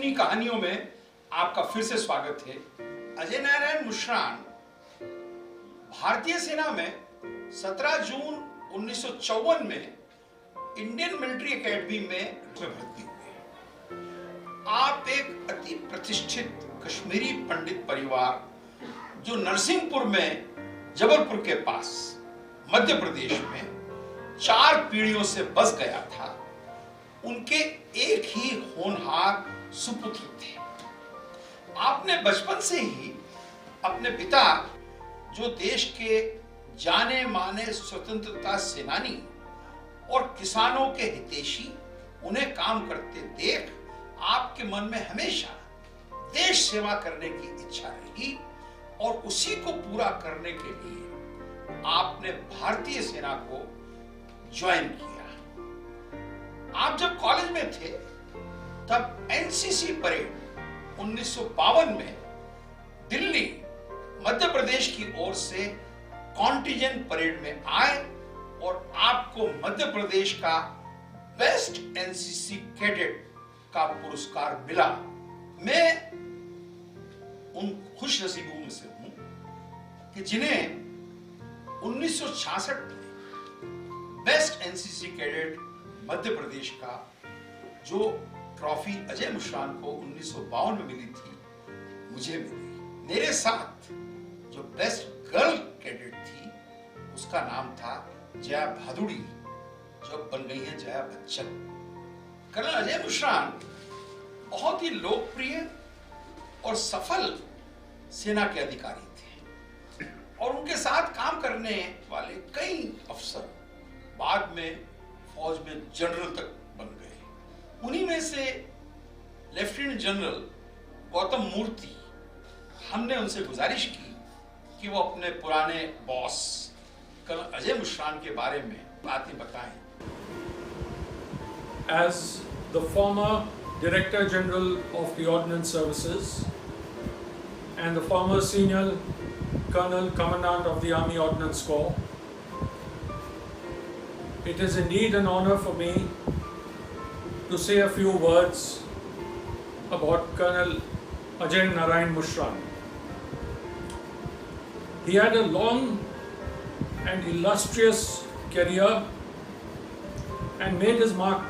फिल्मी कहानियों में आपका फिर से स्वागत है। अजय नारायण मुश्रान भारतीय सेना में 17 जून 1954 में इंडियन मिलिट्री एकेडमी में भर्ती हुए। आप एक अति प्रतिष्ठित कश्मीरी पंडित परिवार जो नरसिंहपुर में जबलपुर के पास मध्य प्रदेश में 4 पीढ़ियों से बस गया था, उनके एक ही होनहार सुपुत्र थे। आपने बचपन से ही अपने पिता, जो देश के जाने माने स्वतंत्रता सेनानी और किसानों के हितैषी, उन्हें काम करते देख आपके मन में हमेशा देश सेवा करने की इच्छा रही और उसी को पूरा करने के लिए आपने भारतीय सेना को ज्वाइन किया। आप जब कॉलेज में थे तब एनसीसी परेड 1952 में दिल्ली मध्य प्रदेश की ओर से कॉन्टिजेंट परेड में आए और आपको मध्य प्रदेश का बेस्ट एनसीसी कैडेट का पुरस्कार मिला। मैं उन खुश नसीबों में से हूं कि जिन्हें 1966 में best NCC cadet Madhya Pradesh का जो ट्रॉफी अजय मुश्रान को 1952 में मिली थी, मुझे मिली। मेरे साथ जो बेस्ट गर्ल कैडेट थी, उसका नाम था जया भादुड़ी, जो बन गई है जया बच्चन। कर्नल अजय मुश्रान बहुत ही लोकप्रिय और सफल सेना के अधिकारी थे और उनके साथ काम करने वाले कई अफसर बाद में फौज में जनरल तक बन गए। उन्हीं में से लेफ्टिनेंट जनरल गौतम मूर्ति, हमने उनसे गुजारिश की कि वो अपने पुराने बॉस कर्नल अजय मुश्रान के बारे में बातें बताएं। As the former Director General of the Ordnance Services and the former Senior Colonel Commandant of the Army Ordnance Corps, it is indeed an honor for me to say a few words about Colonel Ajay Narayan Mushran. He had a long and illustrious career and made his mark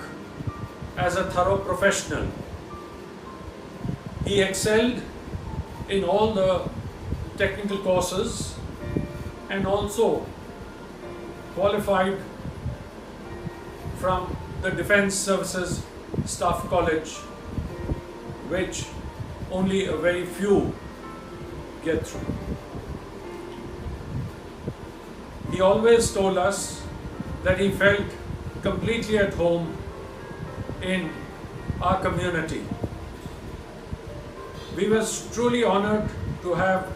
as a thorough professional. He excelled in all the technical courses and also qualified from the Defence Services Staff College, which only a very few get through. He always told us that he felt completely at home in our community. We were truly honored to have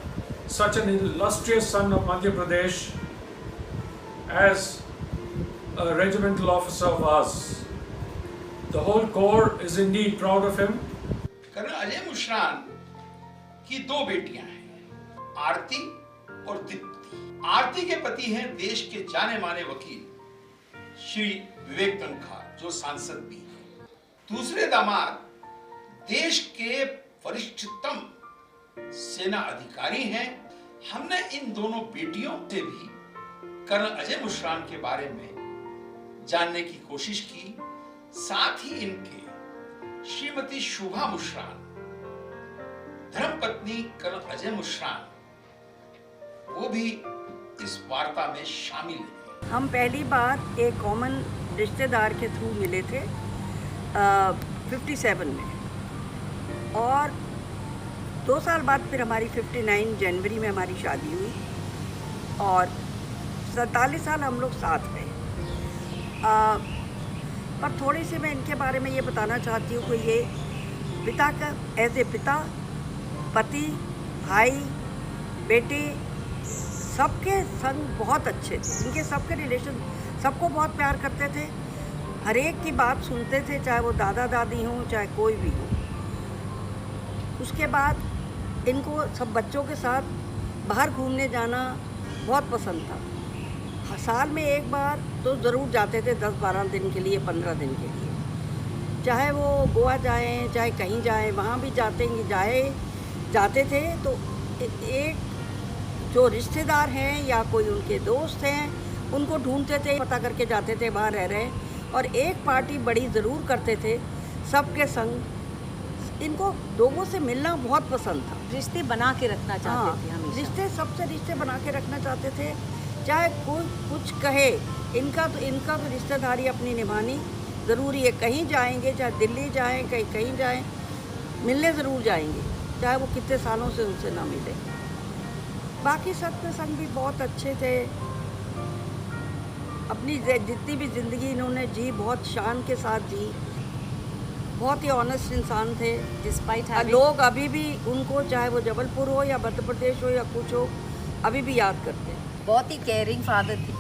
such an illustrious son of Madhya Pradesh as a regimental officer of ours. The whole corps is indeed proud of him. Colonel Ajay Mushran की 2 बेटियां हैं, आरती और दीप्ति। आरती के पति हैं देश के जाने माने वकील श्री विवेक तनखा, जो सांसद भी हैं। दूसरे दामाद देश के वरिष्ठतम सेना अधिकारी हैं। हमने इन दोनों बेटियों से भी कर्नल अजय मुश्रान के बारे में जानने की कोशिश की। साथ ही इनके श्रीमती शुभा मुश्रान, धर्मपत्नी कर्नल अजय मुश्रान, वो भी इस वार्ता में शामिल हैं। हम पहली बार एक कॉमन रिश्तेदार के थ्रू मिले थे 57 में, और 2 साल बाद फिर हमारी 59 जनवरी में हमारी शादी हुई और 47 साल हम लोग साथ रहे। पर थोड़ी सी मैं इनके बारे में ये बताना चाहती हूँ कि ये पिता का एज ए पिता, पति, भाई, बेटे, सबके संग बहुत अच्छे थे। इनके सबके रिलेशन, सबको बहुत प्यार करते थे, हर एक की बात सुनते थे, चाहे वो दादा दादी हों चाहे कोई भी हो। उसके बाद इनको सब बच्चों के साथ बाहर घूमने जाना बहुत पसंद था। साल में एक बार तो ज़रूर जाते थे, 10-12 दिन के लिए, 15 दिन के लिए। चाहे वो गोवा जाएं, चाहे कहीं जाएं, वहाँ भी जाते थे तो एक जो रिश्तेदार हैं या कोई उनके दोस्त हैं उनको ढूंढते थे, पता करके जाते थे वहाँ रह रहे, और एक पार्टी बड़ी ज़रूर करते थे सबके संग। इनको लोगों से मिलना बहुत पसंद था, रिश्ते बना के रखना चाहते थे हमेशा। सबसे रिश्ते बना के रखना चाहते थे, चाहे कोई कुछ कहे, इनका तो रिश्तेदारी अपनी निभानी ज़रूरी है। कहीं जाएंगे, चाहे दिल्ली जाएं, कहीं जाएं, मिलने ज़रूर जाएंगे, चाहे वो कितने सालों से उनसे ना मिले। बाकी सबके संग भी बहुत अच्छे थे। अपनी जितनी भी ज़िंदगी इन्होंने जी बहुत शान के साथ जी, बहुत ही ऑनेस्ट इंसान थे। डिस्पाइट लोग अभी भी उनको, चाहे वो जबलपुर हो या मध्य प्रदेश हो या कुछ हो, अभी भी याद करते हैं। बहुत ही केयरिंग फादर थे।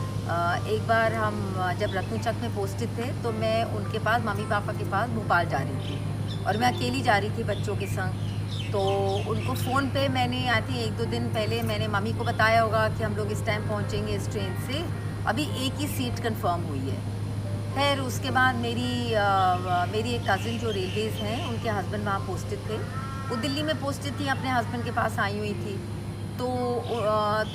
एक बार हम जब रत्नचक में पोस्टेड थे तो मैं उनके पास, मम्मी पापा के पास भोपाल जा रही थी और मैं अकेली जा रही थी बच्चों के संग। तो उनको फ़ोन पे मैंने आती 1-2 दिन पहले मैंने मम्मी को बताया होगा कि हम लोग इस टाइम पहुँचेंगे इस ट्रेन से, अभी एक ही सीट कंफर्म हुई है। फिर उसके बाद मेरी एक कज़िन जो रेलवेज़ हैं, उनके हस्बैंड वहाँ पोस्टेड थे, वो दिल्ली में पोस्टेड थी, अपने हस्बैंड के पास आई हुई थी। तो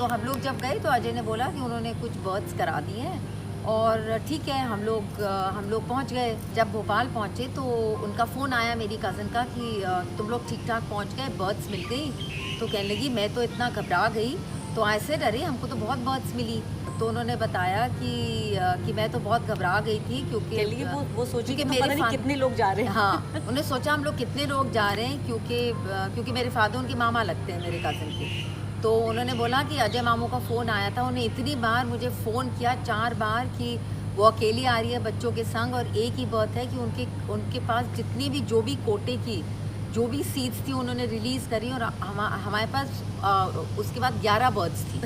हम लोग जब गए तो अजय ने बोला कि उन्होंने कुछ बर्थ्स करा दिए हैं और ठीक है, हम लोग पहुंच गए। जब भोपाल पहुंचे तो उनका फ़ोन आया मेरी कज़न का कि तुम लोग ठीक ठाक पहुंच गए, बर्थ्स मिल गई। तो कहने लगी मैं तो इतना घबरा गई, तो ऐसे डरे, हमको तो बहुत बर्थ्स मिली। तो उन्होंने बताया कि मैं तो बहुत घबरा गई थी क्योंकि वो सोची कि मेरे कितने लोग जा रहे हैं। हाँ, उन्होंने सोचा हम लोग कितने लोग जा रहे हैं, क्योंकि मेरे फादर उनके मामा लगते हैं मेरे कज़न के। तो उन्होंने बोला कि अजय मामू का फ़ोन आया था, उन्हें इतनी बार मुझे फ़ोन किया, 4 बार, कि वो अकेली आ रही है बच्चों के संग और एक ही बात है कि उनके पास जितनी भी जो भी कोटे की जो भी सीट्स थी उन्होंने रिलीज़ करी और हमारे पास उसके बाद 11 बर्थ्स थी।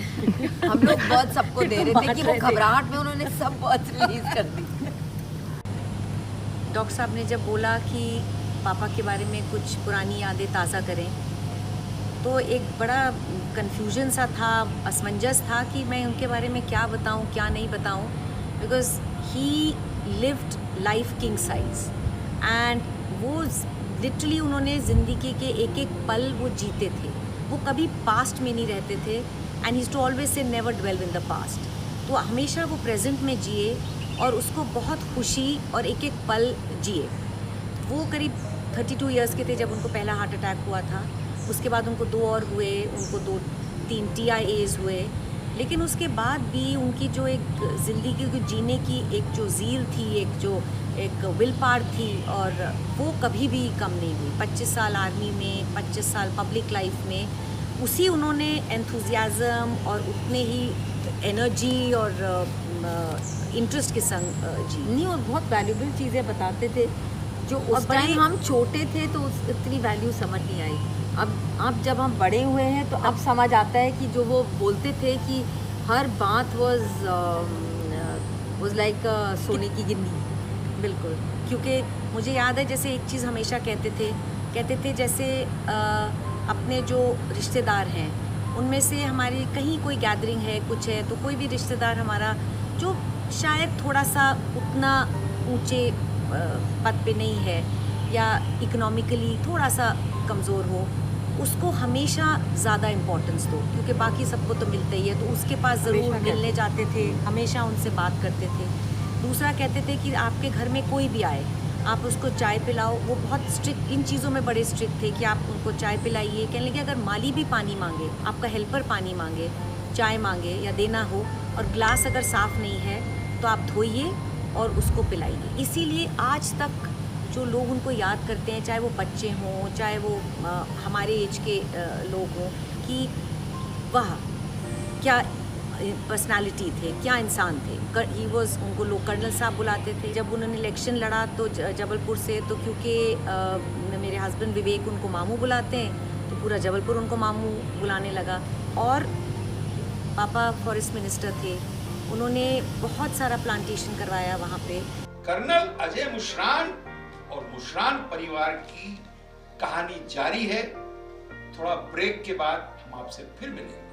हम लोग बर्थ सबको दे रहे थे कि वो घबराहट में उन्होंने सब बर्थ्स रिलीज़ कर दी। डॉक्टर साहब ने जब बोला कि पापा के बारे में कुछ पुरानी यादें ताज़ा करें, तो एक बड़ा कन्फ्यूजन सा था, असमंजस था कि मैं उनके बारे में क्या बताऊं, क्या नहीं बताऊं, because he lived life king size and वो लिटरली उन्होंने ज़िंदगी के एक एक पल वो जीते थे, वो कभी पास्ट में नहीं रहते थे। And he too always say never dwell in the past, तो हमेशा वो प्रेजेंट में जिए और उसको बहुत खुशी और एक एक पल जिए। वो करीब 32 इयर्स के थे जब उनको पहला हार्ट अटैक हुआ था, उसके बाद उनको 2 और हुए, उनको 2-3 TIAs हुए, लेकिन उसके बाद भी उनकी जो एक ज़िंदगी को जीने की एक जो ज़ील थी, एक विल पावर थी, और वो कभी भी कम नहीं हुई। 25 साल आर्मी में, 25 साल पब्लिक लाइफ में, उसी उन्होंने एंथुजियाज़म और उतने ही एनर्जी और इंटरेस्ट के संग जी। नहीं, और बहुत वैल्यूबल चीज़ें बताते थे जो उस टाइम हम छोटे थे तो इतनी वैल्यू समझ नहीं आई। अब जब हम बड़े हुए हैं तो अब समझ आता है कि जो वो बोलते थे कि हर बात वाज लाइक सोने की गिन्नी। बिल्कुल, क्योंकि मुझे याद है जैसे एक चीज़ हमेशा कहते थे जैसे अपने जो रिश्तेदार हैं उनमें से हमारी कहीं कोई गैदरिंग है, कुछ है, तो कोई भी रिश्तेदार हमारा जो शायद थोड़ा सा उतना ऊंचे पद पे नहीं है या इकोनॉमिकली थोड़ा सा कमज़ोर हो, उसको हमेशा ज़्यादा इम्पोर्टेंस दो, क्योंकि बाकी सबको तो मिलता ही है। तो उसके पास ज़रूर मिलने जाते थे, हमेशा उनसे बात करते थे। दूसरा कहते थे कि आपके घर में कोई भी आए, आप उसको चाय पिलाओ। वो बहुत स्ट्रिक्ट, इन चीज़ों में बड़े स्ट्रिक्ट थे कि आप उनको चाय पिलाइए। कहने लगे अगर माली भी पानी मांगे, आपका हेल्पर पानी मांगे, चाय मांगे या देना हो, और ग्लास अगर साफ़ नहीं है तो आप धोइए और उसको पिलाइए। इसीलिए आज तक जो लोग उनको याद करते हैं, चाहे वो बच्चे हों, चाहे वो हमारे एज के लोग हों, कि वाह क्या पर्सनालिटी थे, क्या इंसान थे। उनको लोग कर्नल साहब बुलाते थे। जब उन्होंने इलेक्शन लड़ा तो जबलपुर से, तो क्योंकि मेरे हस्बैंड विवेक उनको मामू बुलाते हैं, तो पूरा जबलपुर उनको मामू बुलाने लगा। और पापा फॉरेस्ट मिनिस्टर थे, उन्होंने बहुत सारा प्लांटेशन करवाया वहाँ पे। कर्नल अजय मुशरान और मुशरान परिवार की कहानी जारी है। थोड़ा ब्रेक के बाद हम आपसे फिर मिलेंगे।